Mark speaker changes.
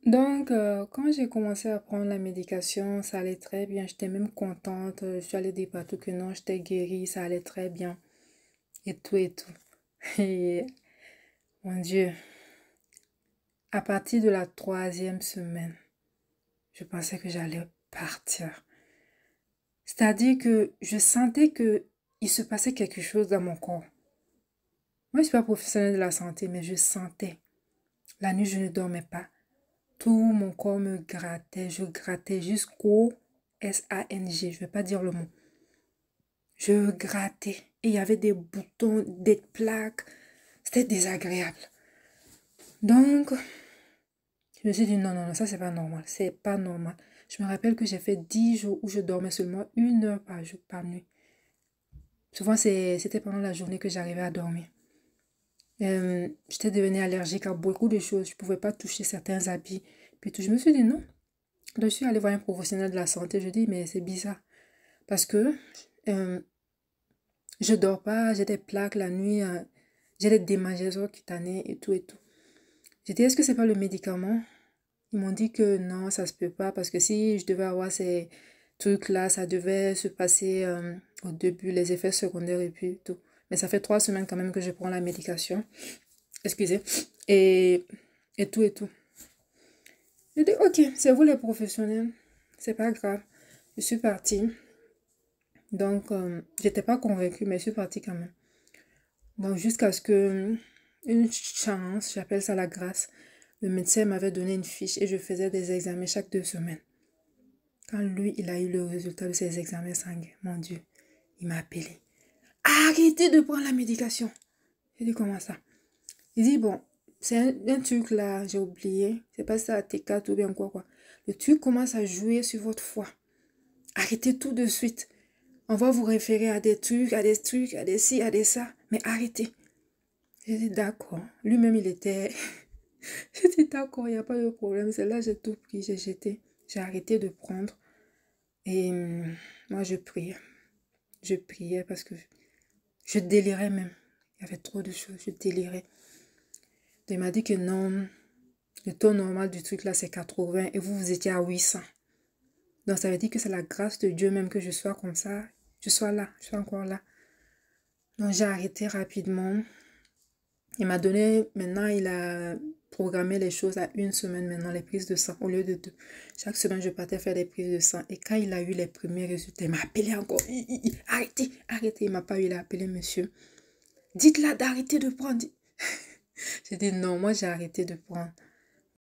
Speaker 1: Donc, quand j'ai commencé à prendre la médication, ça allait très bien. J'étais même contente. Je suis allée dire partout que non, j'étais guérie, ça allait très bien. Et tout et tout. Et mon Dieu, à partir de la troisième semaine, je pensais que j'allais partir. C'est-à-dire que je sentais que il se passait quelque chose dans mon corps. Moi, je suis pas professionnelle de la santé, mais je sentais. La nuit, je ne dormais pas. Tout mon corps me grattait. Je grattais jusqu'au S-A-N-G. Je vais pas dire le mot. Je grattais. Et il y avait des boutons, des plaques. C'était désagréable. Donc, je me suis dit non, non, non, ça c'est pas normal. C'est pas normal. Je me rappelle que j'ai fait 10 jours où je dormais seulement 1 heure par jour, par nuit. Souvent, c'était pendant la journée que j'arrivais à dormir. J'étais devenue allergique à beaucoup de choses. Je pouvais pas toucher certains habits. Puis tout, je me suis dit non. Donc, je suis allée voir un professionnel de la santé. Je dis, mais c'est bizarre. Parce que euh, je dors pas, j'ai des plaques la nuit, j'ai des démangeaisons cutanées et tout et tout. J'ai dit, est-ce que c'est pas le médicament? Ils m'ont dit que non, ça se peut pas parce que si je devais avoir ces trucs-là, ça devait se passer au début, les effets secondaires et puis tout. Mais ça fait 3 semaines quand même que je prends la médication. Excusez. Et, et tout et tout. J'ai dit, ok, c'est vous les professionnels. C'est pas grave. Je suis partie. Donc, j'étais pas convaincue, mais je suis partie quand même. Donc, jusqu'à ce que, une chance, j'appelle ça la grâce, le médecin m'avait donné une fiche et je faisais des examens chaque 2 semaines. Quand lui, il a eu le résultat de ses examens sanguins, mon Dieu, il m'a appelé. Arrêtez de prendre la médication. J'ai dit, comment ça? Il dit, bon, c'est un truc là, j'ai oublié. C'est pas ça, T4 ou bien quoi, quoi. Le truc commence à jouer sur votre foie. Arrêtez tout de suite. On va vous référer à des trucs, à des trucs, à des ci, à des ça. Mais arrêtez. J'ai dit d'accord. Lui-même, il était... J'ai dit d'accord, il n'y a pas de problème. C'est là, j'ai tout pris, j'ai jeté. J'ai arrêté de prendre. Et moi, je priais. Je priais parce que je délirais même. Il y avait trop de choses, je délirais. Il m'a dit que non, le taux normal du truc là, c'est 80 et vous, vous étiez à 800. Donc, ça veut dire que c'est la grâce de Dieu même que je sois comme ça. Je sois là, je suis encore là. Donc, j'ai arrêté rapidement. Il m'a donné, maintenant, il a programmé les choses à 1 semaine maintenant, les prises de sang, au lieu de 2. Chaque semaine, je partais faire des prises de sang. Et quand il a eu les premiers résultats, il m'a appelé encore. Arrêtez, arrêtez. Il m'a pas eu, il a appelé monsieur. Dites-là d'arrêter de prendre. J'ai dit non, moi j'ai arrêté de prendre.